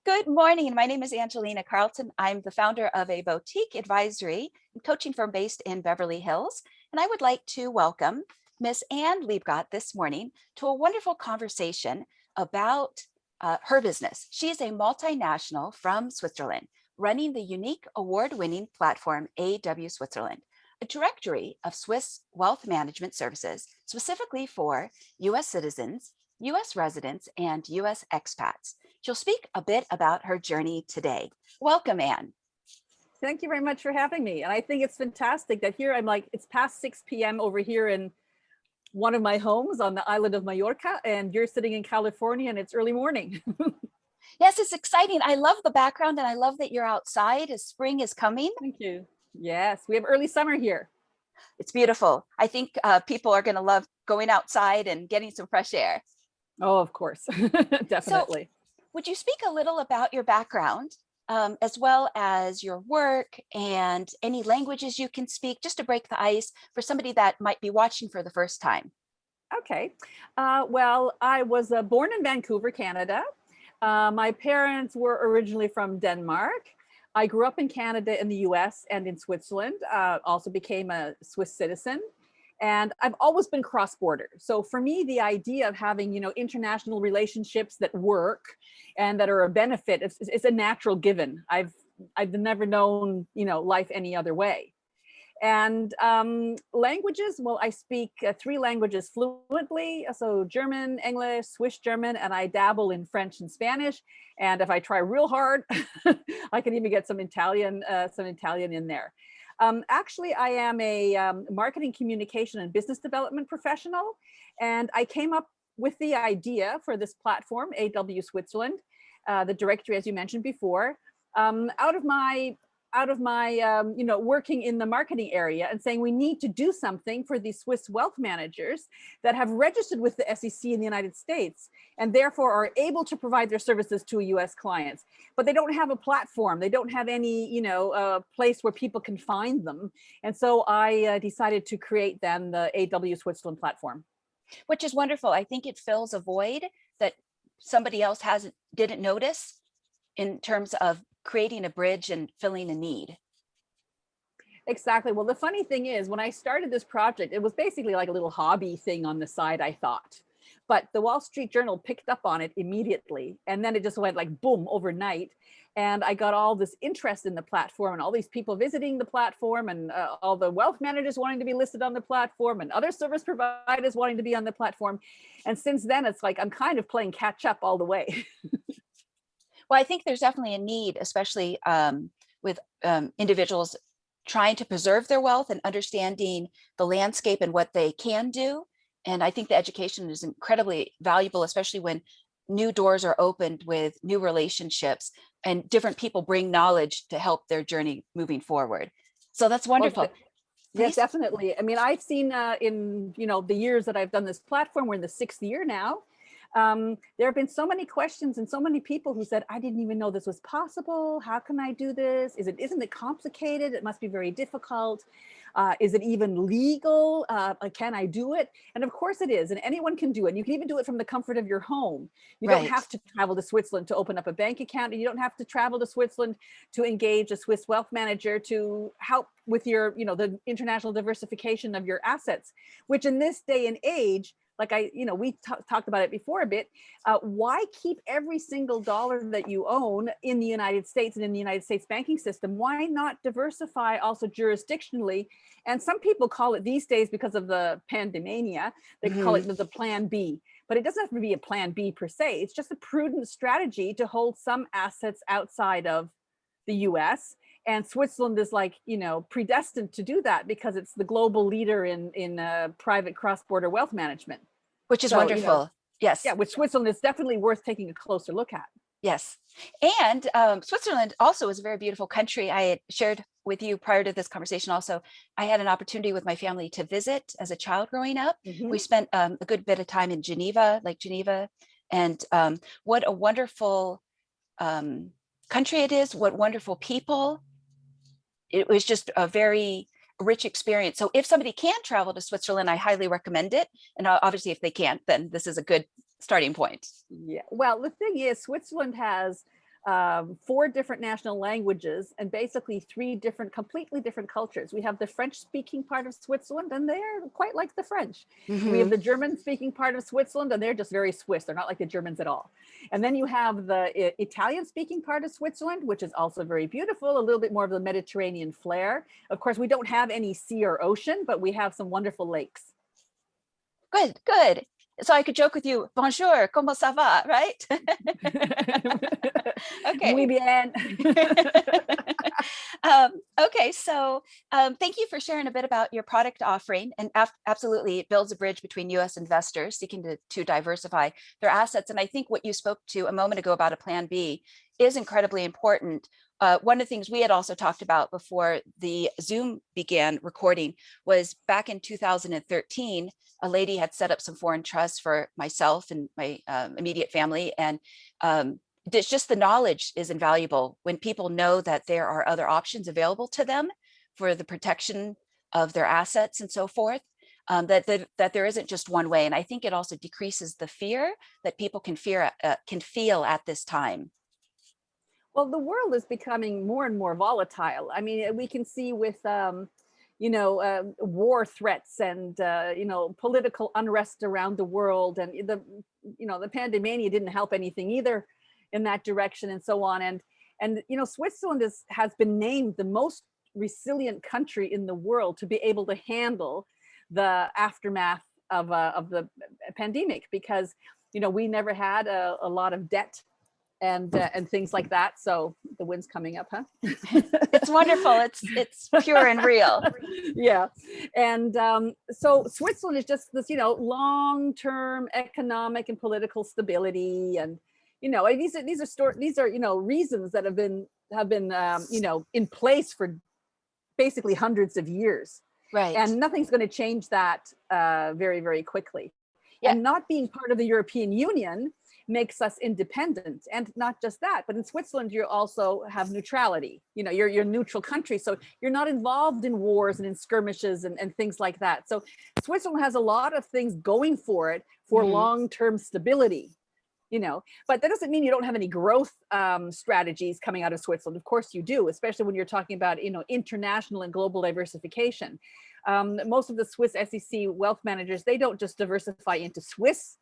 Good morning. My name is Angelina Carleton. I'm the founder of a boutique advisory and coaching firm based in Beverly Hills. And I would like to welcome Miss Anne Liebgott this morning to a wonderful conversation about her business. She is a multinational from Switzerland, running the unique award-winning platform AW Switzerland, a directory of Swiss wealth management services specifically for U.S. citizens, U.S. residents, and U.S. expats. She'll speak a bit about her journey today. Welcome, Anne. Thank you very much for having me. And I think it's fantastic that here I'm like, it's past 6 p.m. over here in one of my homes on the island of Mallorca, and you're sitting in California and it's early morning. Yes, it's exciting. I love the background and I love that you're outside as spring is coming. Thank you. Yes, we have early summer here. It's beautiful. I think people are going to love going outside and getting some fresh air. Oh, of course, definitely. So, would you speak a little about your background, as well as your work and any languages you can speak, just to break the ice for somebody that might be watching for the first time? Okay. Well, I was born in Vancouver, Canada. My parents were originally from Denmark. I grew up in Canada, in the US, and in Switzerland. Also became a Swiss citizen. And I've always been cross-border. So for me, the idea of having, international relationships that work and that are a benefit is a natural given. I've never known, life any other way. And languages, well, I speak 3 languages fluently. So German, English, Swiss German, and I dabble in French and Spanish. And if I try real hard, I can even get some Italian in there. Actually, I am a marketing, communication, and business development professional. And I came up with the idea for this platform, AW Switzerland, the directory, as you mentioned before, out of my working in the marketing area and saying we need to do something for these Swiss wealth managers that have registered with the SEC in the United States and therefore are able to provide their services to US clients, but they don't have a platform. They don't have any, place where people can find them. And so I decided to create then the AW Switzerland platform. Which is wonderful. I think it fills a void that somebody else didn't notice in terms of creating a bridge and filling a need. Exactly. Well, the funny thing is, when I started this project, it was basically like a little hobby thing on the side, I thought. But the Wall Street Journal picked up on it immediately. And then it just went like boom overnight. And I got all this interest in the platform and all these people visiting the platform and all the wealth managers wanting to be listed on the platform and other service providers wanting to be on the platform. And since then, it's like I'm kind of playing catch up all the way. Well, I think there's definitely a need, especially with individuals trying to preserve their wealth and understanding the landscape and what they can do. And I think the education is incredibly valuable, especially when new doors are opened with new relationships and different people bring knowledge to help their journey moving forward. So that's wonderful. Yes, definitely. I mean, I've seen in, the years that I've done this platform, we're in the 6th year now. There have been so many questions and so many people who said, I didn't even know this was possible. How can I do this? Isn't it complicated? It must be very difficult. Is it even legal? Can I do it? And of course it is. And anyone can do it. You can even do it from the comfort of your home. You don't have to travel to Switzerland to open up a bank account. And you don't have to travel to Switzerland to engage a Swiss wealth manager to help with your, the international diversification of your assets, which in this day and age, like we talked about it before a bit. Why keep every single dollar that you own in the United States and in the United States banking system? Why not diversify also jurisdictionally? And some people call it these days, because of the pandemania, they call it the plan B. But it doesn't have to be a plan B per se. It's just a prudent strategy to hold some assets outside of the US. And Switzerland is like, predestined to do that because it's the global leader in private cross-border wealth management. Which is wonderful. Yes. Yeah, which Switzerland is definitely worth taking a closer look at. Yes. And Switzerland also is a very beautiful country. I had shared with you prior to this conversation also, I had an opportunity with my family to visit as a child growing up. We spent a good bit of time in Geneva, Lake Geneva. And what a wonderful country it is, what wonderful people. It was just a very rich experience. So if somebody can travel to Switzerland, I highly recommend it. And obviously if they can't, then this is a good starting point. Yeah. Well, the thing is, Switzerland has 4 different national languages, and basically 3 completely different cultures. We have the French-speaking part of Switzerland, and they're quite like the French. We have the German-speaking part of Switzerland, and they're just very Swiss. They're not like the Germans at all. And then you have the Italian-speaking part of Switzerland, which is also very beautiful, a little bit more of the Mediterranean flair. Of course, we don't have any sea or ocean, but we have some wonderful lakes. Good, good. So I could joke with you, bonjour, comment ça va, right? Okay. Muy bien. Okay, so thank you for sharing a bit about your product offering, and absolutely it builds a bridge between U.S. investors seeking to diversify their assets. And I think what you spoke to a moment ago about a plan B is incredibly important. One of the things we had also talked about before the Zoom began recording was back in 2013, a lady had set up some foreign trusts for myself and my immediate family. And it's just the knowledge is invaluable when people know that there are other options available to them for the protection of their assets and so forth, that there isn't just one way. And I think it also decreases the fear that people can feel at this time. Well, the world is becoming more and more volatile. I mean, we can see with, war threats and, political unrest around the world. And the pandemania didn't help anything either in that direction and so on. And Switzerland has been named the most resilient country in the world to be able to handle the aftermath of the pandemic, because, we never had a lot of debt and things like that. So the wind's coming up, huh? It's wonderful. It's pure and real. Yeah. And so Switzerland is just this, long-term economic and political stability. And, these are reasons that have been in place for basically hundreds of years. Right. And nothing's going to change that very, very quickly. Yeah. And not being part of the European Union makes us independent. And not just that, but in Switzerland, you also have neutrality. You're a neutral country. So you're not involved in wars and in skirmishes and things like that. So Switzerland has a lot of things going for it for long-term stability, but that doesn't mean you don't have any growth strategies coming out of Switzerland. Of course you do, especially when you're talking about, international and global diversification. Most of the Swiss SEC wealth managers, they don't just diversify into Swiss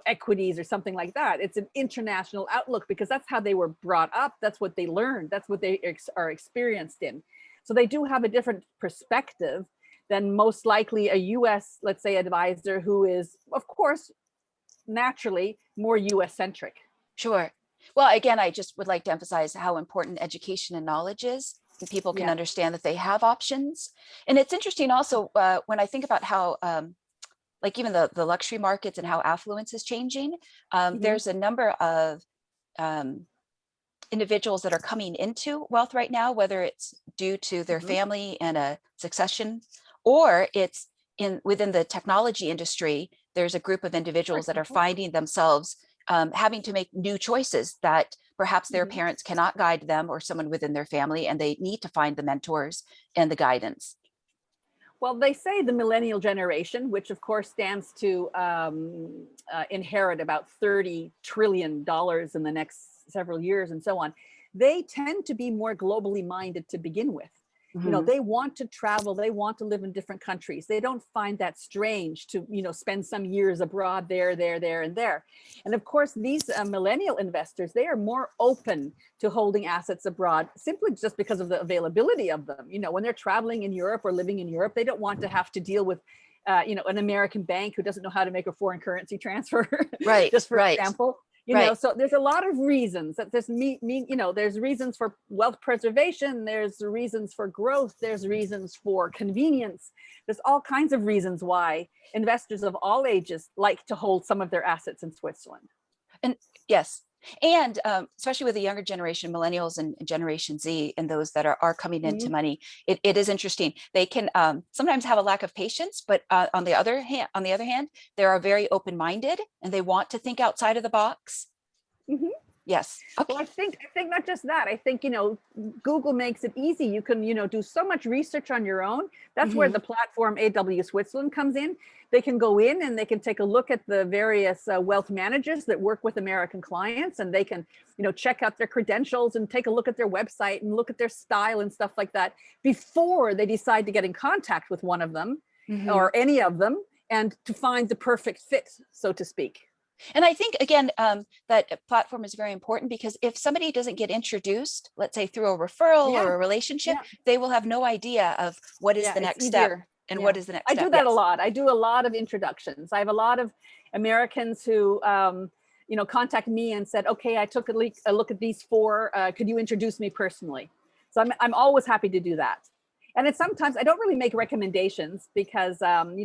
equities or something like that. It's an international outlook because that's how they were brought up. That's what they learned. That's what they are experienced in. So they do have a different perspective than most likely a US, let's say, advisor who is, of course, naturally more US centric. Sure. Well, again, I just would like to emphasize how important education and knowledge is. And people can understand that they have options. And it's interesting also when I think about how like even the luxury markets and how affluence is changing. There's a number of individuals that are coming into wealth right now, whether it's due to their family and a succession, or it's within the technology industry. There's a group of individuals that are finding themselves having to make new choices that perhaps their parents cannot guide them, or someone within their family, and they need to find the mentors and the guidance. Well, they say the millennial generation, which of course stands to inherit about $30 trillion in the next several years and so on, they tend to be more globally minded to begin with. They want to travel, they want to live in different countries. They don't find that strange to, spend some years abroad there, and there. And of course, these millennial investors, they are more open to holding assets abroad simply just because of the availability of them. When they're traveling in Europe or living in Europe, they don't want to have to deal with, an American bank who doesn't know how to make a foreign currency transfer, right? Just for example. So there's a lot of reasons that there's reasons for wealth preservation, there's reasons for growth, there's reasons for convenience. There's all kinds of reasons why investors of all ages like to hold some of their assets in Switzerland. And yes, and especially with the younger generation, millennials and Generation Z, and those that are coming into money, it is interesting. They can sometimes have a lack of patience, but on the other hand, they are very open-minded and they want to think outside of the box. Yes. Okay. Well, I think not just that. I think, Google makes it easy. You can, do so much research on your own. That's where Mhm. the platform AW Switzerland comes in. They can go in and they can take a look at the various wealth managers that work with American clients, and they can, check out their credentials and take a look at their website and look at their style and stuff like that before they decide to get in contact with one of them Mhm. or any of them, and to find the perfect fit, so to speak. And I think again, that platform is very important because if somebody doesn't get introduced, let's say through a referral Yeah, or a relationship, yeah. they will have no idea of what is Yeah, the it's next step easier. and Yeah. what is the next I step. do that a Yes. lot. I do a lot of introductions. I have a lot of Americans who, contact me and said, okay, I took a look at these four. Could you introduce me personally? So I'm always happy to do that. And it's sometimes I don't really make recommendations because, I'm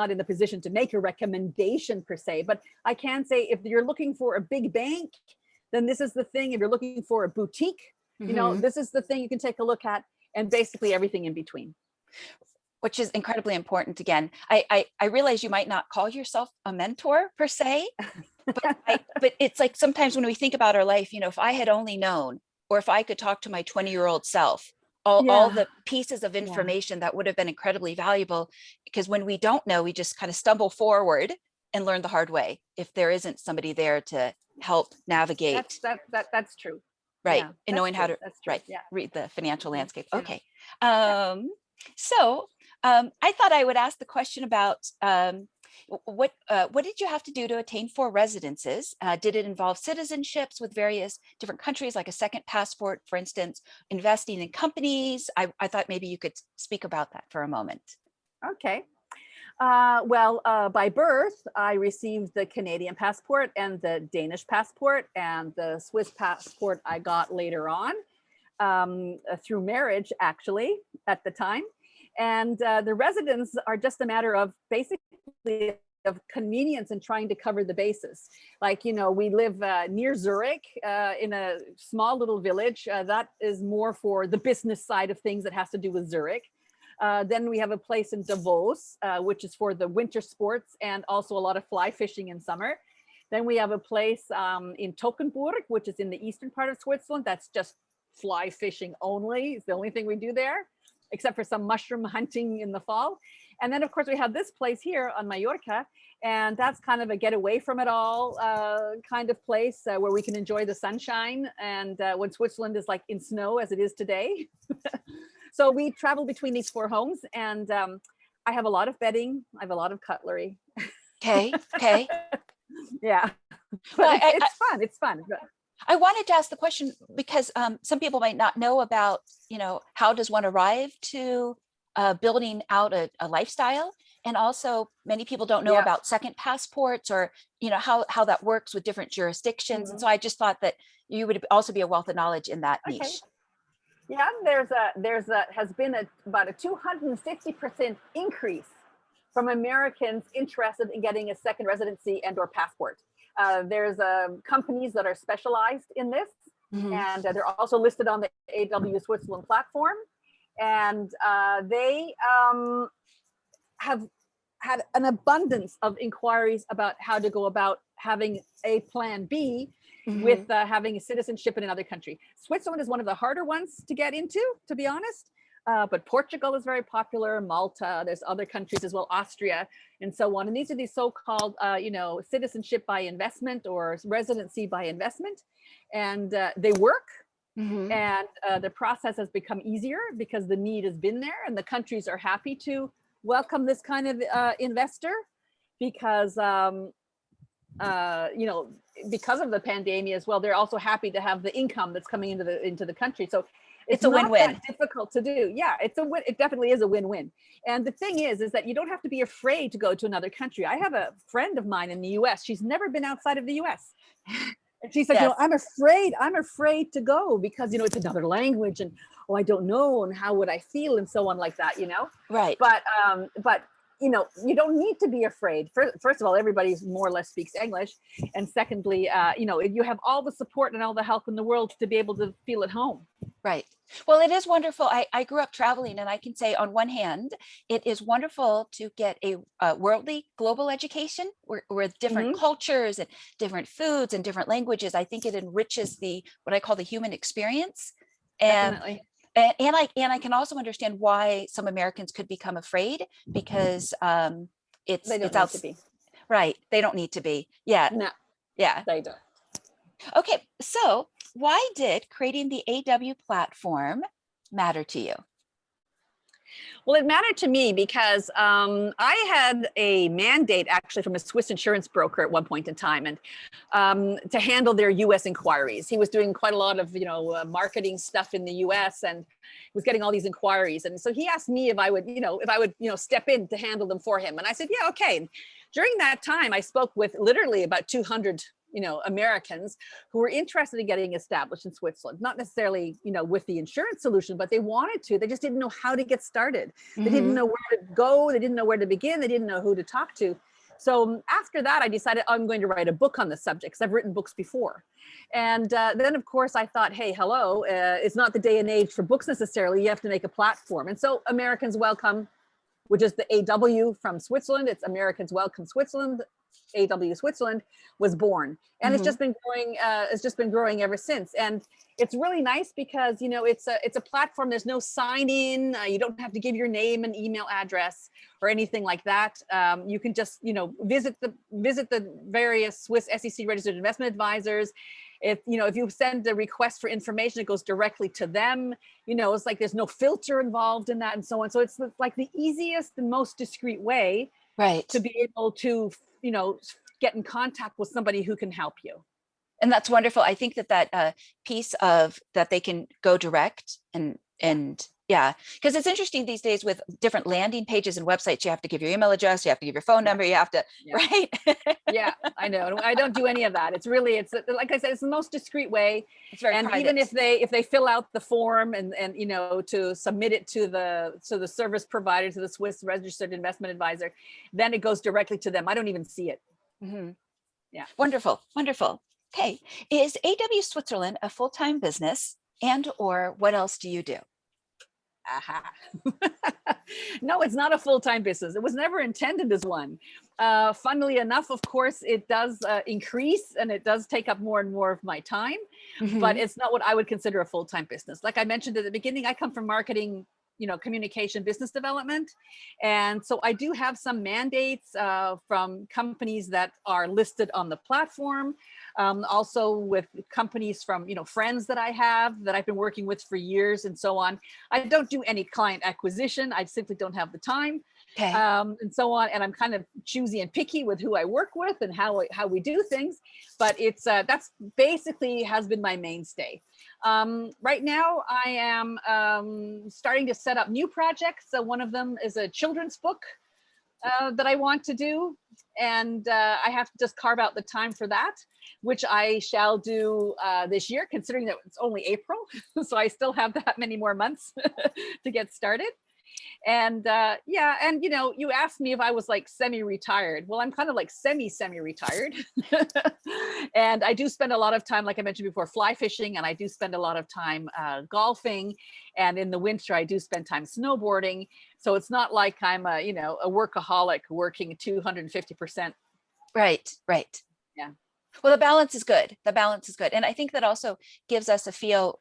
not in the position to make a recommendation per se, but I can say if you're looking for a big bank, then this is the thing. If you're looking for a boutique, Mhm. this is the thing you can take a look at, and basically everything in between. Which is incredibly important. Again, I realize you might not call yourself a mentor per se, but it's like sometimes when we think about our life, if I had only known, or if I could talk to my 20-year-old self, all Yeah, the pieces of yeah, information that would have been incredibly valuable, because when we don't know, we just kind of stumble forward and learn the hard way if there isn't somebody there to help navigate, that's true. right, Yeah, and that's knowing how true. to, That's true. right, Yeah, read the financial yeah, landscape. yeah, Okay. yeah. So I thought I would ask the question about what did you have to do to attain four residences? Did it involve citizenships with various different countries, like a second passport, for instance, investing in companies? I thought maybe you could speak about that for a moment. Okay. By birth, I received the Canadian passport and the Danish passport, and the Swiss passport I got later on through marriage, actually, at the time. And the residence are just a matter of basically of convenience and trying to cover the bases. Like, we live near Zurich in a small little village. That is more for the business side of things that has to do with Zurich. Then we have a place in Davos, which is for the winter sports and also a lot of fly fishing in summer. Then we have a place in Toggenburg, which is in the eastern part of Switzerland. That's just fly fishing only. It's the only thing we do there, except for some mushroom hunting in the fall. And then, of course, we have this place here on Mallorca, and that's kind of a get away from it all kind of place where we can enjoy the sunshine. And when Switzerland is like in snow, as it is today. So we travel between these four homes, and I have a lot of bedding. I have a lot of cutlery. Okay. Okay. Yeah, but Well, it's fun. It's fun. I wanted to ask the question because some people might not know about, how does one arrive to building out a lifestyle? And also many people don't know Yeah. about second passports or, how that works with different jurisdictions. And Mhm. so I just thought that you would also be a wealth of knowledge in that Okay. niche. Yeah, has been about a 250% increase from Americans interested in getting a second residency and or passport. There's companies that are specialized in this, Mhm. and they're also listed on the AW Switzerland platform. And they have had an abundance of inquiries about how to go about having a plan B with Mhm. having a citizenship in another country. Switzerland is one of the harder ones to get into, to be honest. But Portugal is very popular, Malta, there's other countries as well, Austria, and so on. And these are these so-called, citizenship by investment or residency by investment. And they work. Mhm. And the process has become easier because the need has been there, and the countries are happy to welcome this kind of investor because because of the pandemic as well. They're also happy to have the income that's coming into the country. So it's It's a not that win-win. difficult to do. Yeah, it definitely is a win-win. And the thing is that you don't have to be afraid to go to another country. I have a friend of mine in the US. She's never been outside of the US. And she said, Yes. I'm afraid to go because, it's another language, and, oh, I don't know, and how would I feel, and so on like that. Right. But you don't need to be afraid. First of all, everybody more or less speaks English. And secondly, you have all the support and all the help in the world to be able to feel at home. Right. Well, it is wonderful. I grew up traveling, and I can say, on one hand, it is wonderful to get a worldly global education with different Hmm. cultures and different foods and different languages. I think it enriches the what I call the human experience. And Definitely. and I can also understand why some Americans could become afraid because They don't it's need out to be. right. They don't need to be. Yeah. No, Yeah. they don't. Okay. So why did creating the AW platform matter to you? Well, it mattered to me because I had a mandate actually from a Swiss insurance broker at one point in time, and to handle their U.S. inquiries. He was doing quite a lot of marketing stuff in the U.S. and was getting all these inquiries, and so he asked me if I would step in to handle them for him, and I said, yeah, okay. And during that time, I spoke with literally about 200 Americans who were interested in getting established in Switzerland, not necessarily, with the insurance solution, but they wanted to. They just didn't know how to get started. They didn't Hmm. know where to go. They didn't know where to begin. They didn't know who to talk to. So after that, I decided I'm going to write a book on the subject because I've written books before. And then, of course, I thought, hey, hello, it's not the day and age for books necessarily. You have to make a platform. And so Americans Welcome, which is the AW from Switzerland. It's Americans Welcome Switzerland. AW Switzerland was born, and it's Hmm. just been growing. It's just been growing ever since, and it's really nice because it's a platform. There's no sign in. You don't have to give your name and email address or anything like that. You can just visit the various Swiss SEC registered investment advisors. If you send a request for information, it goes directly to them. It's like there's no filter involved in that, and so on. So it's like the easiest and most discreet way Right. to be able to get in contact with somebody who can help you. And that's wonderful. I think that piece of that they can go direct Yeah. and yeah, because it's interesting these days with different landing pages and websites. You have to give your email address, you have to give your phone Yeah. number, you have to Yeah. right. Yeah, I know. I don't do any of that. It's like I said, it's the most discreet way. It's very And even private. if they fill out the form and to submit it to the service provider, to the Swiss registered investment advisor, then it goes directly to them. I don't even see it. Hmm. Yeah. Wonderful, wonderful. Okay, is AW Switzerland a full-time business, and or what else do you do? Aha. No, it's not a full-time business. It was never intended as one. Funnily enough, of course, it does increase and it does take up more and more of my time, but Hmm. it's not what I would consider a full-time business. Like I mentioned at the beginning, I come from marketing, communication, business development. And so I do have some mandates from companies that are listed on the platform. Also with companies from, friends that I have that I've been working with for years and so on. I don't do any client acquisition. I simply don't have the time, Okay. and so on. And I'm kind of choosy and picky with who I work with and how we do things. But that's basically has been my mainstay. Right now, I am starting to set up new projects. So one of them is a children's book that I want to do. And I have to just carve out the time for that, which I shall do this year, considering that it's only April. So I still have that many more months to get started. And yeah, and you asked me if I was like semi-retired. Well, I'm kind of like semi-retired. And I do spend a lot of time, like I mentioned before, fly fishing, and I do spend a lot of time golfing. And in the winter, I do spend time snowboarding. So it's not like I'm a workaholic working 250%. Right, right. Yeah. Well, the balance is good. The balance is good. And I think that also gives us a feel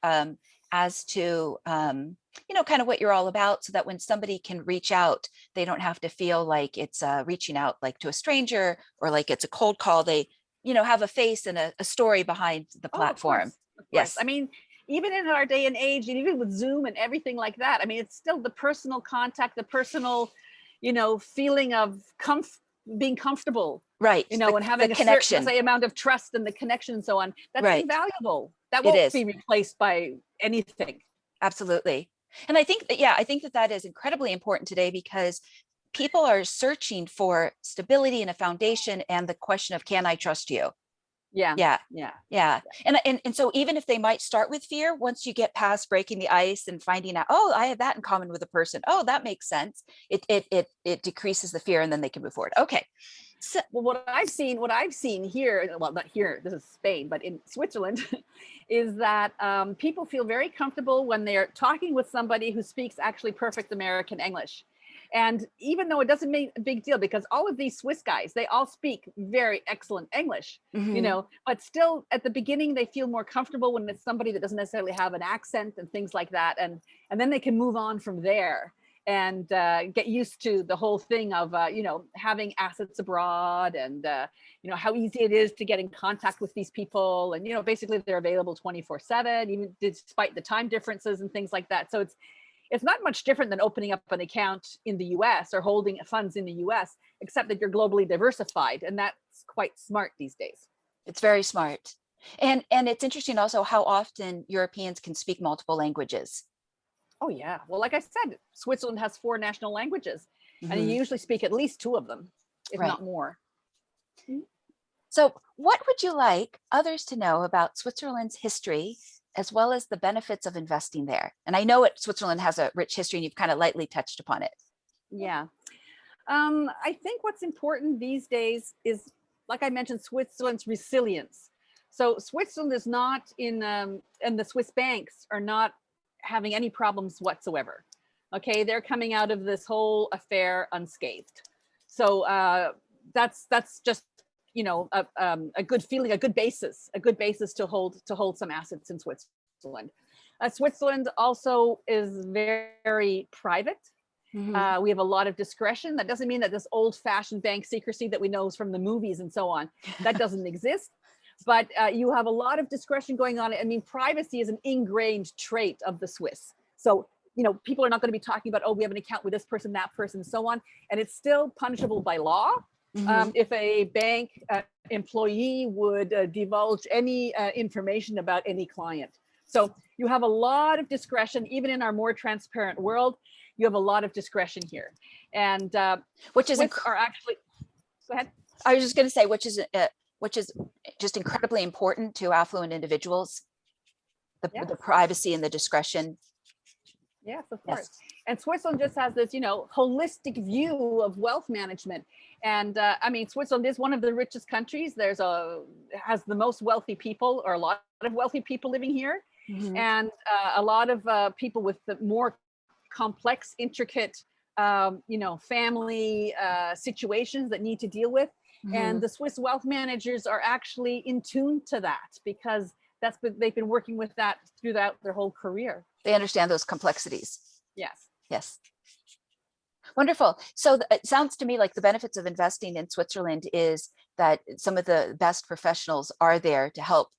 as to, kind of what you're all about, so that when somebody can reach out, they don't have to feel like it's reaching out like to a stranger or like it's a cold call. They, have a face and a story behind the Oh, of platform. course. Of course. Yes. I mean, even in our day and age, and even with Zoom and everything like that, I mean, it's still the personal contact, the personal, feeling of being comfortable, Right. and The having a certain, let's connection. say, amount of trust and the connection and so on. That's Right. invaluable. That It won't is. be replaced by anything. Absolutely. And I think that, yeah, I think that that is incredibly important today because people are searching for stability and a foundation and the question of, can I trust you? Yeah. Yeah. Yeah. Yeah. And so even if they might start with fear, once you get past breaking the ice and finding out, oh, I have that in common with a person. Oh, that makes sense. It decreases the fear and then they can move forward. Okay. So, Well, what I've seen here, well, not here, this is Spain, but in Switzerland, is that people feel very comfortable when they're talking with somebody who speaks actually perfect American English. And even though it doesn't make a big deal, because all of these Swiss guys, they all speak very excellent English, mhm. but still at the beginning, they feel more comfortable when it's somebody that doesn't necessarily have an accent and things like that. And then they can move on from there and get used to the whole thing of having assets abroad, and how easy it is to get in contact with these people, and basically they're available 24/7, even despite the time differences and things like that. So it's not much different than opening up an account in the US or holding funds in the US, except that you're globally diversified, and that's quite smart these days. It's very smart. And it's interesting also how often Europeans can speak multiple languages. Oh yeah, well, like I said, Switzerland has 4 national languages, and you Mhm. usually speak at least 2 of them, if Right. not more. So, what would you like others to know about Switzerland's history as well as the benefits of investing there? And I know Switzerland has a rich history and you've kind of lightly touched upon it. Yeah. I think what's important these days is, like I mentioned, Switzerland's resilience. So Switzerland is not and the Swiss banks are not having any problems whatsoever. Okay, they're coming out of this whole affair unscathed. So that's just a good feeling, a good basis to hold some assets in Switzerland. Switzerland also is very private. Mhm. We have a lot of discretion. That doesn't mean that this old-fashioned bank secrecy that we know from the movies and so on, that doesn't exist. But you have a lot of discretion going on. I mean, privacy is an ingrained trait of the Swiss. So, people are not going to be talking about, oh, we have an account with this person, that person, and so on. And it's still punishable by law Mhm. if a bank employee would divulge any information about any client. So you have a lot of discretion, even in our more transparent world. You have a lot of discretion here, and Which is, Swiss are actually. Go ahead. I was just going to say, which is just incredibly important to affluent individuals, Yes, the privacy and the discretion. yes, of course. Yes. And Switzerland just has this, holistic view of wealth management. And I mean, Switzerland is one of the richest countries. Has the most wealthy people, or a lot of wealthy people living here, Mhm. and a lot of people with the more complex, intricate, family situations that need to deal with. And Mhm. the Swiss wealth managers are actually in tune to that, because they've been working with that throughout their whole career. They understand those complexities. Yes. Yes. Wonderful. So it sounds to me like the benefits of investing in Switzerland is that some of the best professionals are there to help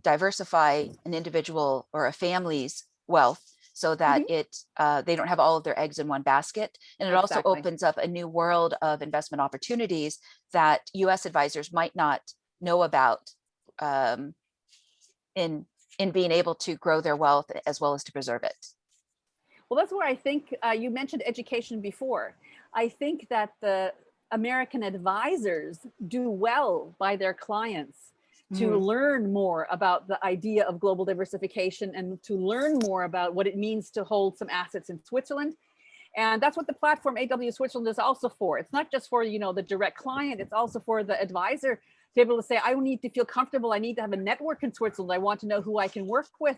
diversify an individual or a family's wealth so that Hmm. they don't have all of their eggs in one basket. And it also Exactly. opens up a new world of investment opportunities that US advisors might not know about um, in being able to grow their wealth as well as to preserve it. Well, that's where I think you mentioned education before. I think that the American advisors do well by their clients to Mhm. learn more about the idea of global diversification, and to learn more about what it means to hold some assets in Switzerland. And that's what the platform AW Switzerland is also for. It's not just for, the direct client, it's also for the advisor to be able to say, I need to feel comfortable. I need to have a network in Switzerland. I want to know who I can work with.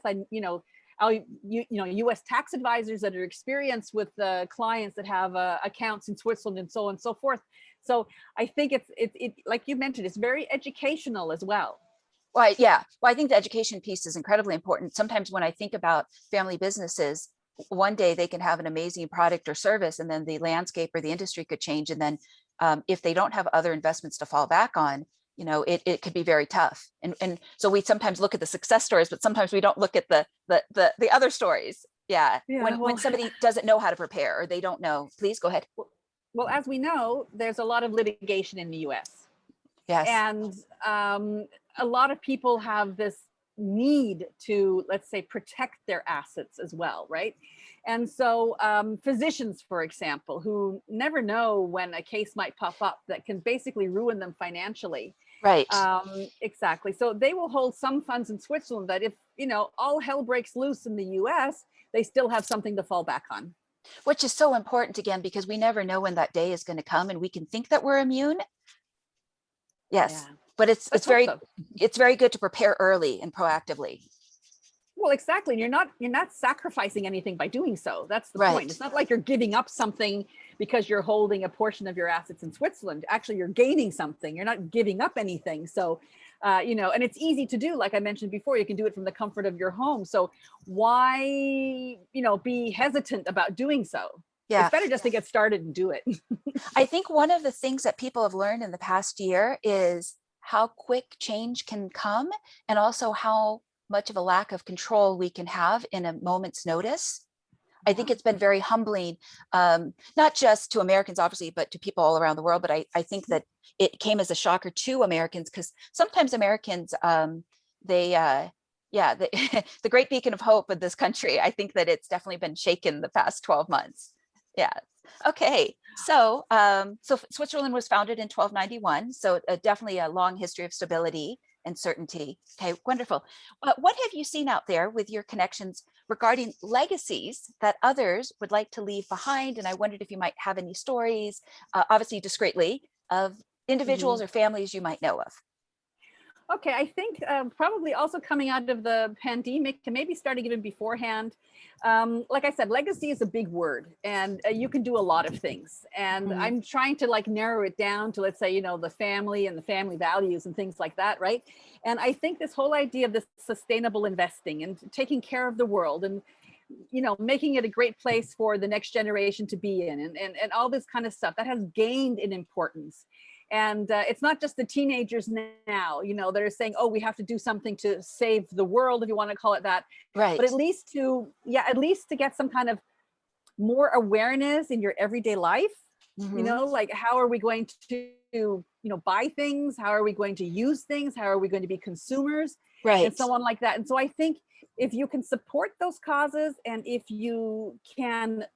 U.S. tax advisors that are experienced with clients that have accounts in Switzerland, and so on and so forth. So I think it like you mentioned, it's very educational as well. Well, yeah. Well, I think the education piece is incredibly important. Sometimes when I think about family businesses, one day they can have an amazing product or service, and then the landscape or the industry could change. And then if they don't have other investments to fall back on, it could be very tough. And so we sometimes look at the success stories, but sometimes we don't look at the other stories. Yeah. Yeah, When well, somebody doesn't know how to prepare or they don't know, please go ahead. well, as we know, there's a lot of litigation in the U.S. Yes. And a lot of people have this need to, let's say, protect their assets as well, right? And so physicians, for example, who never know when a case might pop up that can basically ruin them financially. Right. Exactly. So they will hold some funds in Switzerland that if, all hell breaks loose in the US, they still have something to fall back on. Which is so important again, because we never know when that day is going to come, and we can think that we're immune, Yes. Yeah. But Let's hope so. it's very good to prepare early and proactively. Well, exactly. And you're not sacrificing anything by doing so. That's the point. Right. It's not like you're giving up something because you're holding a portion of your assets in Switzerland. Actually, you're gaining something. You're not giving up anything. So, and it's easy to do. Like I mentioned before, you can do it from the comfort of your home. So why, be hesitant about doing so? It's Yeah. better just to get started and do it. I think one of the things that people have learned in the past year is how quick change can come, and also how much of a lack of control we can have in a moment's notice. I think Yeah. it's been very humbling, not just to Americans, obviously, but to people all around the world. But I think that it came as a shocker to Americans, because sometimes Americans, yeah, the great beacon of hope of this country, I think that it's definitely been shaken the past 12 months. Yeah. Okay. So Switzerland was founded in 1291. So definitely a long history of stability and certainty. Okay, wonderful. What have you seen out there with your connections regarding legacies that others would like to leave behind? And I wondered if you might have any stories, obviously discreetly, of individuals Mhm. or families you might know of. Okay, I think probably also coming out of the pandemic, and maybe starting even beforehand. Like I said, legacy is a big word, and you can do a lot of things. And Mhm. I'm trying to like narrow it down to, let's say, the family and the family values and things like that, right? And I think this whole idea of this sustainable investing and taking care of the world, and making it a great place for the next generation to be in, and all this kind of stuff that has gained in importance. And it's not just the teenagers now, that are saying, oh, we have to do something to save the world, if you want to call it that. But Right. at least to get some kind of more awareness in your everyday life. Hmm. Like, how are we going to buy things? How are we going to use things? How are we going to be consumers? And Right. so on like that. And so I think if you can support those causes, and if you can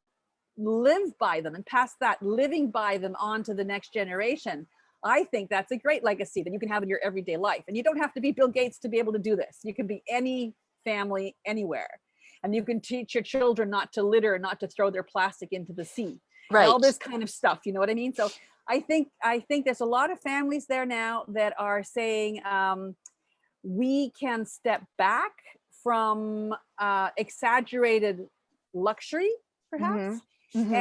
live by them and pass that living by them on to the next generation, I think that's a great legacy that you can have in your everyday life. And you don't have to be Bill Gates to be able to do this. You can be any family anywhere. And you can teach your children not to litter, not to throw their plastic into the sea, and all Right. this kind of stuff. You know what I mean? So I think there's a lot of families there now that are saying, we can step back from exaggerated luxury, Hmm. perhaps, Hmm.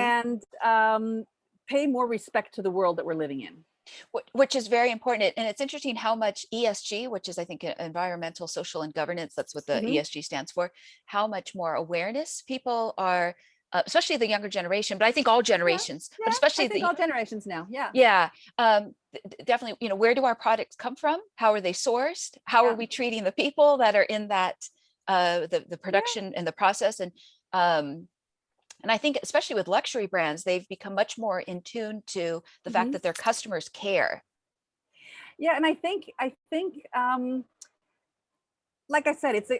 and pay more respect to the world that we're living in. Which is very important. And it's interesting how much ESG, which is, I think, environmental, social, and governance, that's what the Hmm. ESG stands for, how much more awareness people are, especially the younger generation, but I think all Yeah, generations, but yeah. I especially think the, all generations now. Yeah, yeah, definitely, where do our products come from? How are they sourced? How are yeah, we treating the people that are in that, the yeah. production and the process? Um, and I think, especially with luxury brands, they've become much more in tune to the fact Hmm. that their customers care. Yeah. And I think, like I said, it's a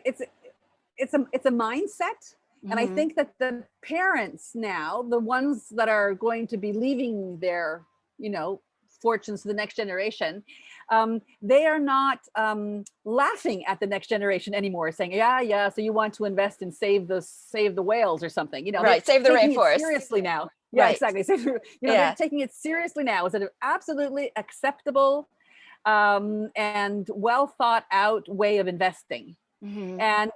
mindset. And I Mhm. think that the parents now, the ones that are going to be leaving their, you know, fortunes to the next generation, they are not laughing at the next generation anymore, saying, "Yeah, yeah, so you want to invest and save the whales or something." They're Right. Save the taking it rainforest. seriously now. Yeah, Right. exactly. So, they're Yeah. taking it seriously now. It's an absolutely acceptable and well thought out way of investing. Mhm. And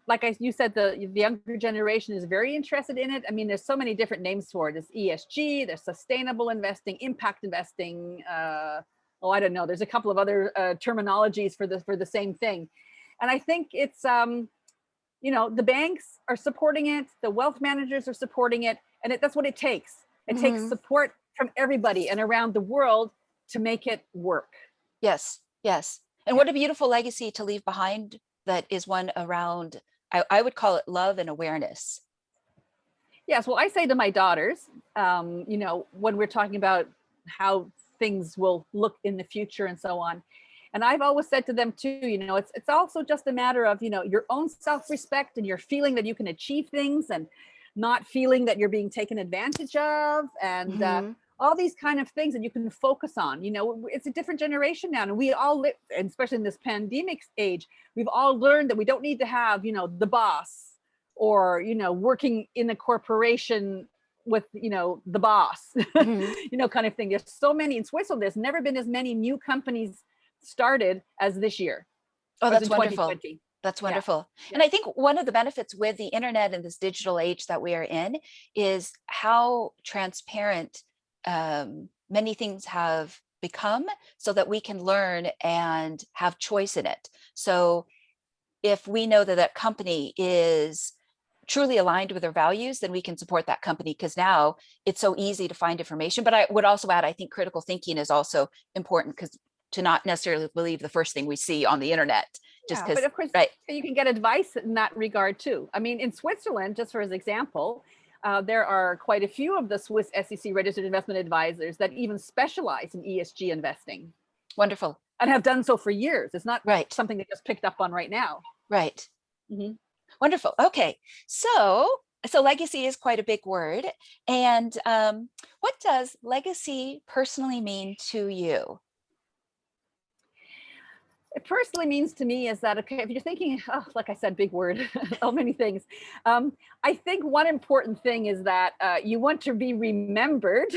like you said, the younger generation is very interested in it. I mean, there's so many different names for it. There's ESG, there's sustainable investing, impact investing. I don't know. There's a couple of other terminologies for the same thing. And I think it's the banks are supporting it, the wealth managers are supporting it, and that's what it takes. It takes Mhm. support from everybody and around the world to make it work. Yes. Yes. And Yeah. what a beautiful legacy to leave behind, that is one around, I would call it love and awareness. Yes, well, I say to my daughters, when we're talking about how things will look in the future and so on, and I've always said to them too, it's also just a matter of your own self-respect, and your feeling that you can achieve things, and not feeling that you're being taken advantage of, and Mhm. all these kind of things that you can focus on. It's a different generation now, and we all live, and especially in this pandemic age, we've all learned that we don't need to have the boss, or working in a corporation, with, the boss, Mhm. kind of thing. There's so many in Switzerland. There's never been as many new companies started as this year, Oh, as that's in wonderful. 2020. That's Yeah. wonderful. Yeah. And I think one of the benefits with the internet and this digital age that we are in is how transparent many things have become so that we can learn and have choice in it. So if we know that that company is truly aligned with our values, then we can support that company because now it's so easy to find information. But I would also add, I think critical thinking is also important because to not necessarily believe the first thing we see on the internet, just Yeah, but because, of course, right? you can get advice in that regard too. I mean, in Switzerland, just for as example, there are quite a few of the Swiss SEC registered investment advisors that even specialize in ESG investing Wonderful. and have done so for years. It's not Right, something they just picked up on right now. right. Hmm. Wonderful. Okay. So legacy is quite a big word. And what does legacy personally mean to you? It personally means to me is that, okay, if you're thinking, oh, like I said, big word, so many things. I think one important thing is that you want to be remembered.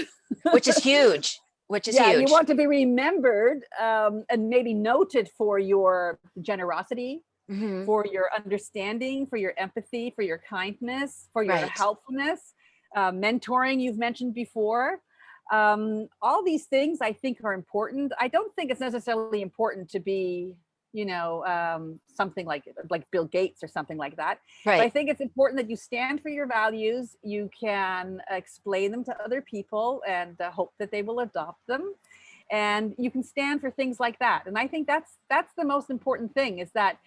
Which is huge, which is Yeah, you huge. want to be remembered, and maybe noted for your generosity, Hmm. for your understanding, for your empathy, for your kindness, for your Right, helpfulness, mentoring you've mentioned before. All these things I think are important. I don't think it's necessarily important to be, something like Bill Gates or something like that. But I right. think it's important that you stand for your values. You can explain them to other people and hope that they will adopt them. And you can stand for things like that. And I think that's the most important thing is that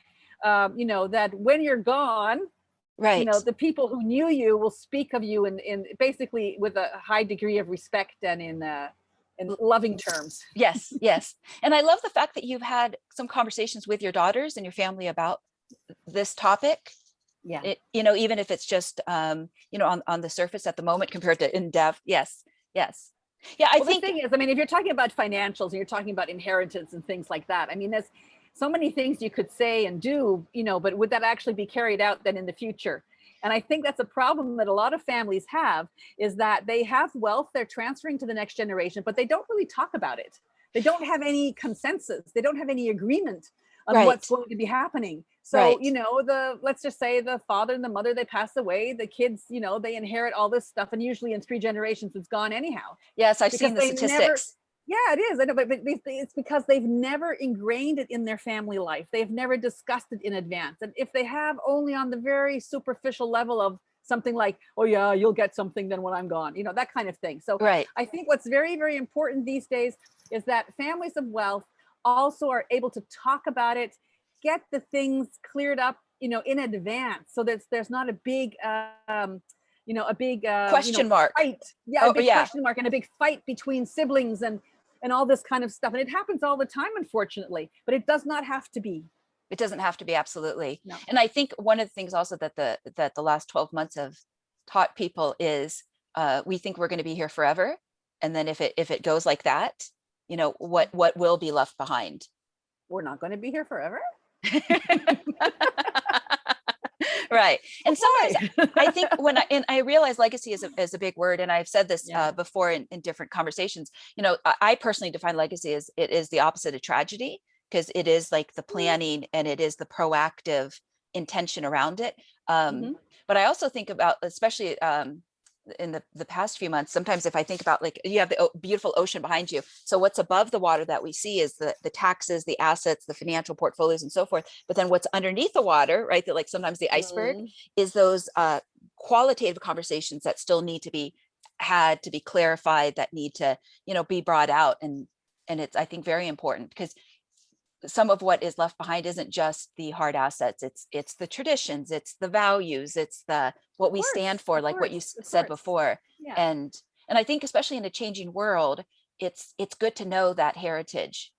that when you're gone, Right. the people who knew you will speak of you in basically with a high degree of respect and in loving terms. Yes, yes. And I love the fact that you've had some conversations with your daughters and your family about this topic. Yeah. Even if it's just on the surface at the moment compared to in depth. Yes, yes. Yeah, I Well, the think thing is, I mean, if you're talking about financials and you're talking about inheritance and things like that, I mean, there's so many things you could say and do, but would that actually be carried out then in the future? And I think that's a problem that a lot of families have is that they have wealth they're transferring to the next generation, but they don't really talk about it. They don't have any consensus. They don't have any agreement on what's right, going to be happening. So, right. let's just say the father and the mother, they pass away, the kids, they inherit all this stuff. And usually in 3 generations, it's gone anyhow Yes, I've because seen the they never, statistics. yeah, it is. I know, but it's because they've never ingrained it in their family life. They've never discussed it in advance. And if they have only on the very superficial level of something like, oh yeah, you'll get something then when I'm gone, that kind of thing. So Right. I think what's very, very important these days is that families of wealth also are able to talk about it, get the things cleared up, in advance so that there's not a big, a big, Question mark. fight. Yeah, a Oh, big yeah. question mark and a big fight between siblings and all this kind of stuff. And it happens all the time, unfortunately, but it does not have to be. It doesn't have to be, absolutely. No. And I think one of the things also that the last 12 months have taught people is we think we're going to be here forever. And then if it goes like that, what will be left behind? We're not going to be here forever. Right. And sometimes Why? I think and I realize legacy is a big word, and I've said this Yeah. before in different conversations. I personally define legacy as it is the opposite of tragedy, because it is like the planning and it is the proactive intention around it. Mm-hmm. But I also think about, especially in the past few months, sometimes if I think about, like, you have the beautiful ocean behind you. So what's above the water that we see is the taxes, the assets, the financial portfolios, and so forth. But then what's underneath the water, right? That, like, sometimes the iceberg is those qualitative conversations that still need to be had, to be clarified, that need to, be brought out. And it's, I think, very important, because some of what is left behind isn't just the hard assets. It's the traditions, it's the values, it's what we stand for, like what you said before. Yeah. And I think, especially in a changing world, it's good to know that heritage.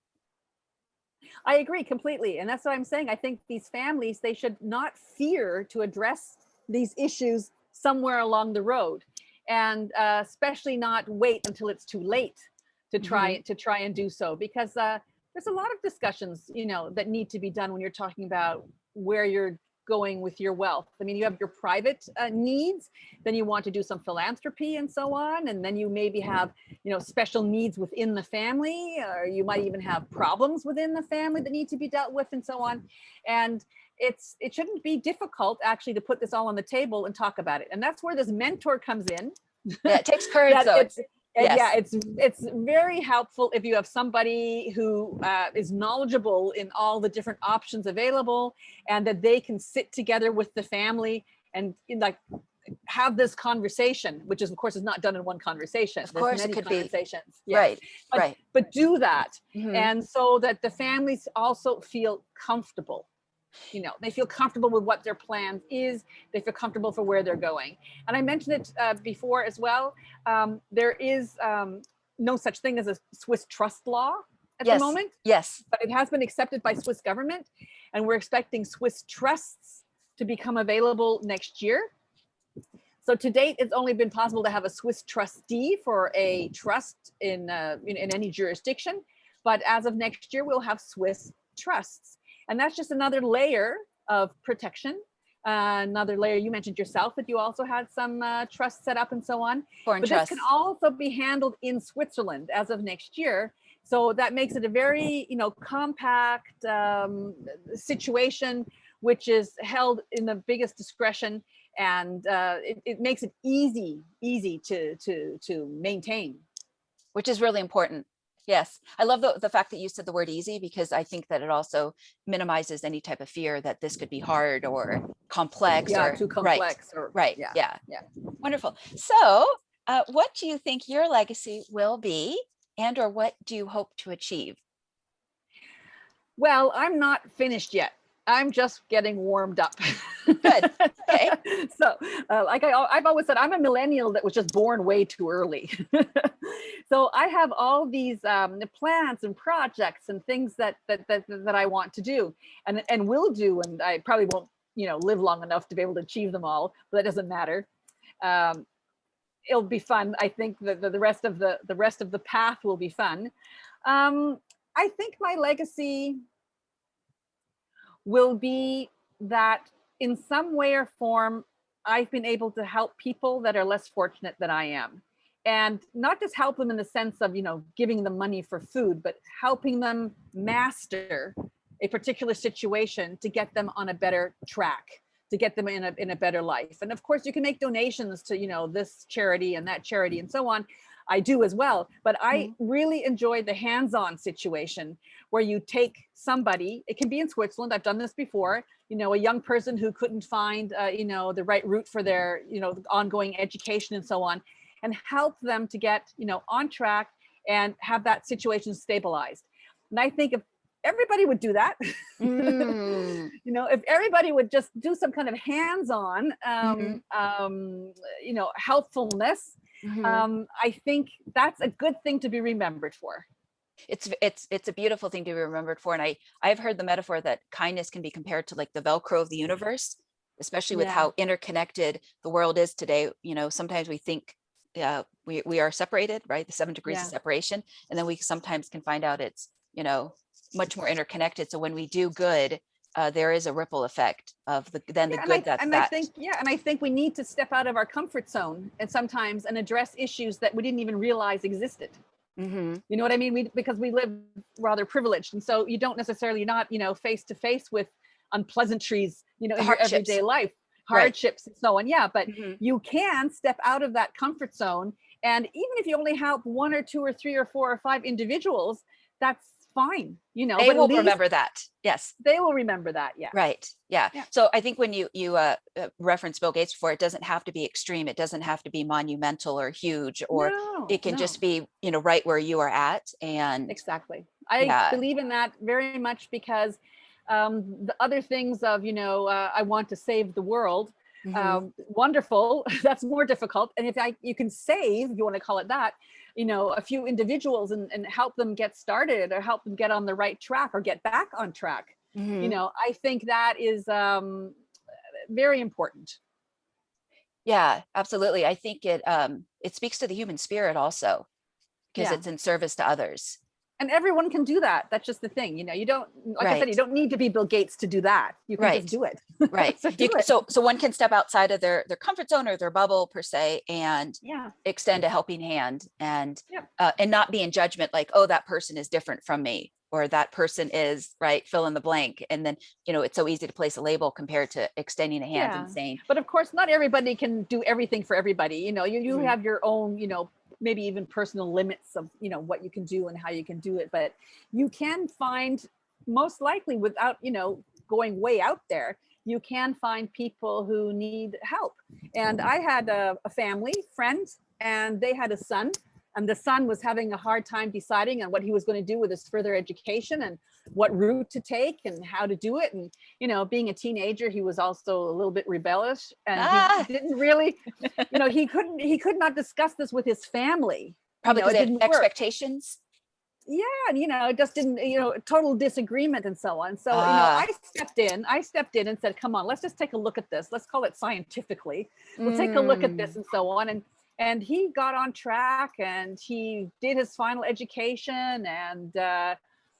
I agree completely. And that's what I'm saying. I think these families, they should not fear to address these issues somewhere along the road, and especially not wait until it's too late to try and do so, because there's a lot of discussions, that need to be done when you're talking about where you're going with your wealth. I mean, you have your private needs, then you want to do some philanthropy and so on. And then you maybe have, special needs within the family, or you might even have problems within the family that need to be dealt with and so on. And it shouldn't be difficult actually to put this all on the table and talk about it. And that's where this mentor comes in. Yeah, it takes courage though. Yes. Yeah, it's very helpful if you have somebody who is knowledgeable in all the different options available, and that they can sit together with the family and like have this conversation, which is of course is not done in one conversation. Of course, There's many it could conversations. be right, but do that, Mhm. and so that the families also feel comfortable. They feel comfortable with what their plan is. They feel comfortable for where they're going. And I mentioned it before as well. There is no such thing as a Swiss trust law at the moment. Yes. But it has been accepted by Swiss government. And we're expecting Swiss trusts to become available next year. So to date, it's only been possible to have a Swiss trustee for a trust in any jurisdiction. But as of next year, we'll have Swiss trusts. And that's just another layer of protection. Another layer, you mentioned yourself that you also had some trusts set up and so on. Foreign but trusts. This can also be handled in Switzerland as of next year. So that makes it a very, compact situation, which is held in the biggest discretion. And it makes it easy to maintain. Which is really important. Yes, I love the fact that you said the word easy, because I think that it also minimizes any type of fear that this could be hard or complex. Yeah, or too complex. Right. Yeah. Wonderful. So what do you think your legacy will be, and or what do you hope to achieve? Well, I'm not finished yet. I'm just getting warmed up. Good. Okay. So, like I've always said, I'm a millennial that was just born way too early. So I have all these plans and projects and things that I want to do and will do, and I probably won't, live long enough to be able to achieve them all. But that doesn't matter. It'll be fun. I think that the rest of the path will be fun. I think my legacy will be that in some way or form, I've been able to help people that are less fortunate than I am. And not just help them in the sense of, giving them money for food, but helping them master a particular situation to get them on a better track, to get them in a better life. And of course, you can make donations to, this charity and that charity and so on. I do as well, but I really enjoy the hands-on situation where you take somebody, it can be in Switzerland, I've done this before, a young person who couldn't find, the right route for their, ongoing education and so on, and help them to get, on track and have that situation stabilized. And I think if everybody would do that, if everybody would just do some kind of hands-on, helpfulness, I think that's a good thing to be remembered for. It's a beautiful thing to be remembered for. And I've heard the metaphor that kindness can be compared to like the Velcro of the universe, especially with how interconnected the world is today. Sometimes we think we are separated, right? The 7 degrees of separation. And then we sometimes can find out it's, much more interconnected. So when we do good, there is a ripple effect of the good I think we need to step out of our comfort zone and sometimes address issues that we didn't even realize existed. You know what I mean? Because we live rather privileged, and so you're not face to face with unpleasantries, in your everyday life, hardships and so on. Yeah, but you can step out of that comfort zone, and even if you only help 1 or 2 or 3 or 4 or 5 individuals, that's fine. They will remember that. Yes, they will remember that. Yeah. Right. Yeah. So I think when you reference Bill Gates before, it doesn't have to be extreme. It doesn't have to be monumental or huge, or it can just be, right where you are at. And exactly. I believe in that very much, because the other things of, I want to save the world. Wonderful. That's more difficult. And if you can save, you want to call it that, a few individuals and help them get started, or help them get on the right track, or get back on track. I think that is very important. Yeah, absolutely. I think it speaks to the human spirit also, because it's in service to others. And everyone can do that. That's just the thing. You know, you don't, like I said, you Right. don't need to be Bill Gates to do that. You can just Right. do it. Right. So do it. So one can step outside of their comfort zone or their bubble per se, and Yeah. extend a helping hand, Yeah. and not be in judgment like, oh, that person is different from me, or that person is, right, fill in the blank. And then, it's so easy to place a label compared to extending a hand Yeah. and saying, But of course, not everybody can do everything for everybody. You know, you Mhm. have your own, maybe even personal limits of, what you can do and how you can do it. But you can find, most likely without, going way out there, you can find people who need help. And I had a family friend, and they had a son, and the son was having a hard time deciding on what he was going to do with his further education and what route to take and how to do it. And being a teenager, he was also a little bit rebellious, and he ah, didn't really, he could not discuss this with his family. probably because It they had didn't work. expectations. Yeah, and it just didn't, total disagreement and so on. So Ah, I stepped in and said, come on, let's just take a look at this. Let's call it scientifically. We'll take a look at this and so on. And he got on track, and he did his final education, and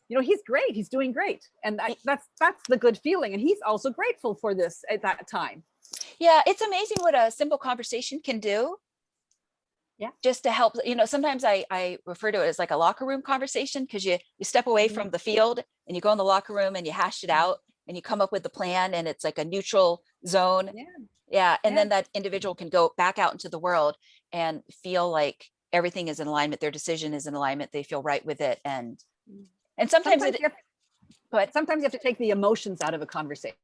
he's great. He's doing great. And that's the good feeling. And he's also grateful for this at that time. yeah, it's amazing what a simple conversation can do. Yeah. Just to help, sometimes I refer to it as like a locker room conversation, because you step away from the field and you go in the locker room and you hash it out and you come up with the plan, and it's like a neutral zone. Yeah. Yeah. And Yeah. then that individual can go back out into the world and feel like everything is in alignment. Their decision is in alignment. They feel right with it. And sometimes Sometimes it, you have, but sometimes you have to take the emotions out of a conversation.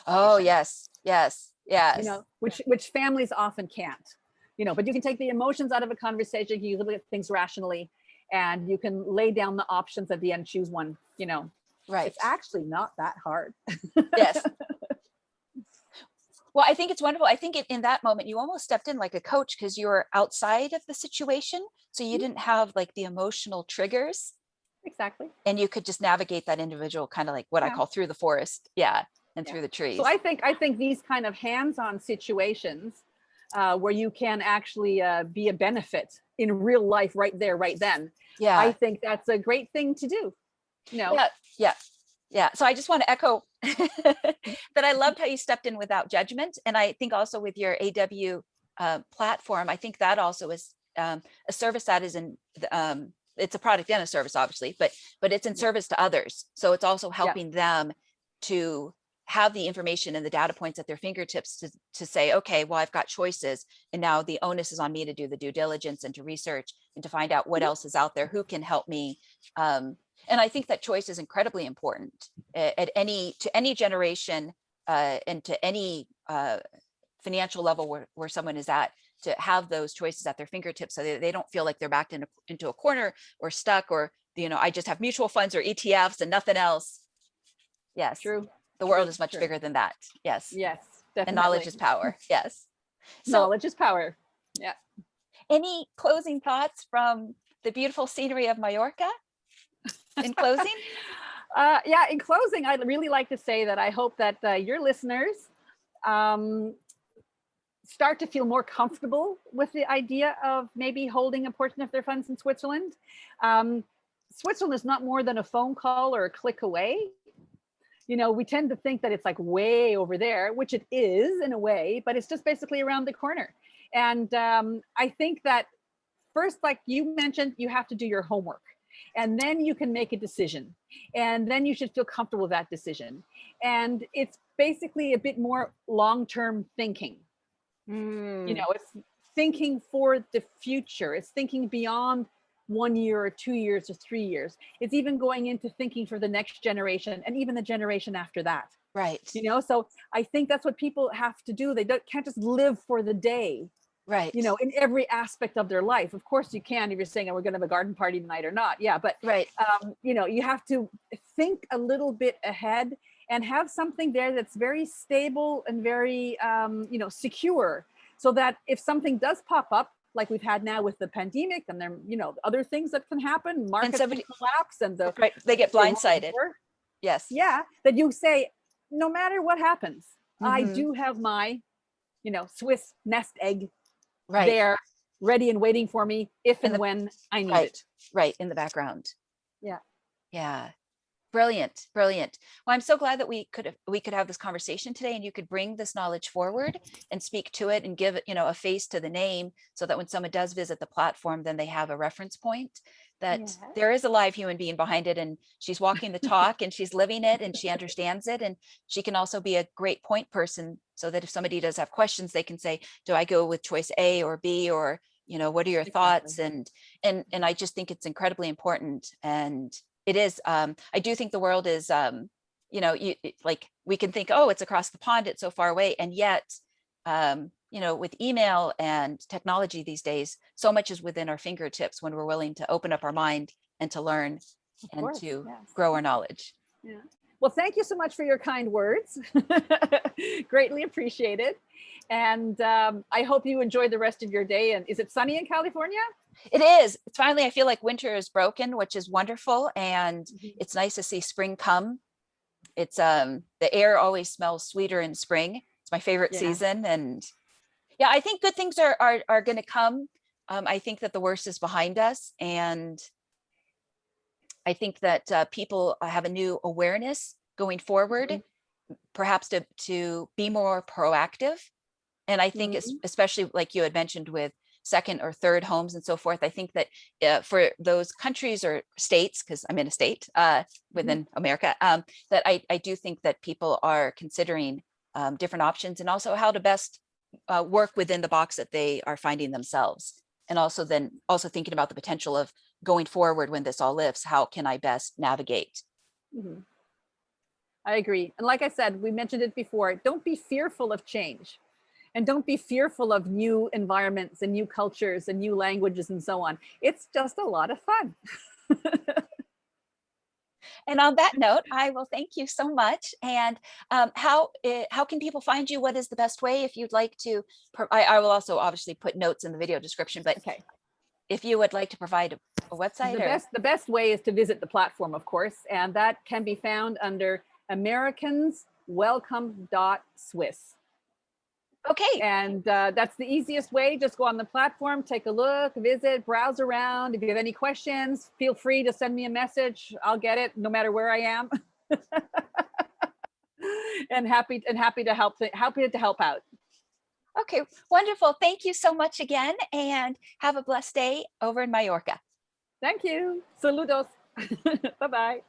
oh, yes, yes, yes. Which families often can't, but you can take the emotions out of a conversation. You look at things rationally, and you can lay down the options at the end, choose one. Right. It's actually not that hard. Yes. Well, I think it's wonderful. I think in that moment, you almost stepped in like a coach, because you were outside of the situation. So you didn't have like the emotional triggers, Exactly. and you could just navigate that individual kind of like what I call through the forest. Yeah. And through the trees. So I think these kind of hands-on situations, where you can actually be a benefit in real life right there, right then. Yeah. I think that's a great thing to do. Yeah. Yeah. Yeah. So I just want to echo that I loved how you stepped in without judgment. And I think also with your AW platform, I think that also is a service that is it's a product and a service, obviously, but it's in service to others. So it's also helping them to have the information and the data points at their fingertips to say, okay, well, I've got choices, and now the onus is on me to do the due diligence and to research and to find out what else is out there, who can help me. And I think that choice is incredibly important to any generation, and to any financial level where someone is at, to have those choices at their fingertips, so they don't feel like they're backed into a corner or stuck, or, I just have mutual funds or ETFs and nothing else. Yes. True. The world is much bigger than that. Yes. Yes, definitely. And knowledge is power. Yes. So, knowledge is power. Yeah. Any closing thoughts from the beautiful scenery of Mallorca in closing? Yeah, in closing, I'd really like to say that I hope that your listeners start to feel more comfortable with the idea of maybe holding a portion of their funds in Switzerland. Switzerland is not more than a phone call or a click away. We tend to think that it's like way over there, which it is in a way, but it's just basically around the corner. And I think that first, like you mentioned, you have to do your homework, and then you can make a decision, and then you should feel comfortable with that decision. And it's basically a bit more long-term thinking. It's thinking for the future. It's thinking beyond 1 year or 2 years or 3 years. It's even going into thinking for the next generation and even the generation after that. Right. So I think that's what people have to do. They can't just live for the day. Right. In every aspect of their life. Of course you can, if you're saying, oh, we're going to have a garden party tonight or not. Yeah. But, right. You have to think a little bit ahead and have something there that's very stable and very, secure, so that if something does pop up, like we've had now with the pandemic, and there, other things that can happen, markets can collapse, and they get blindsided. Yes. Yeah. That you say, no matter what happens, I do have my, Swiss nest egg there, ready and waiting for me if and when I need it. Right. In the background. Yeah. Yeah. Brilliant, brilliant. Well, I'm so glad that we could have this conversation today, and you could bring this knowledge forward and speak to it and give it, a face to the name, so that when someone does visit the platform, then they have a reference point that Yes. there is a live human being behind it, and she's walking the talk and she's living it and she understands it, and she can also be a great point person, so that if somebody does have questions, they can say, do I go with choice A or B, or what are your Exactly. thoughts? And I just think it's incredibly important. And it is, I do think the world is, like, we can think, oh, it's across the pond, it's so far away, and yet, with email and technology these days, so much is within our fingertips when we're willing to open up our mind and to learn Of and course. to Yes. grow our knowledge. Yeah. Well, thank you so much for your kind words. Greatly appreciated. And I hope you enjoy the rest of your day. And is it sunny in California? It is. It's finally, I feel like winter is broken, which is wonderful, and Mhm. it's nice to see spring come. It's the air always smells sweeter in spring. It's my favorite Yeah. season, and yeah, I think good things are going to come. I think that the worst is behind us, and I think that people have a new awareness going forward, Mhm. perhaps to be more proactive. And I think Mhm. especially like you had mentioned with second or third homes and so forth, I think that for those countries or states, because I'm in a state Mhm. within America, that I do think that people are considering different options, and also how to best work within the box that they are finding themselves. And also then also thinking about the potential of going forward when this all lifts, how can I best navigate? Mhm. I agree. And like I said, we mentioned it before, don't be fearful of change. And don't be fearful of new environments and new cultures and new languages and so on. It's just a lot of fun. And on that note, I will thank you so much. And how can people find you? What is the best way? If you'd like to, I will also obviously put notes in the video description, but Okay. if you would like to provide a website or. The best way is to visit the platform, of course, and that can be found under americanswelcome.swiss. Okay, And that's the easiest way. Just go on the platform, take a look, visit, browse around. If you have any questions, feel free to send me a message. I'll get it no matter where I am. And happy to help out. okay, wonderful. Thank you so much again, and have a blessed day over in Mallorca. Thank you. Saludos. Bye bye.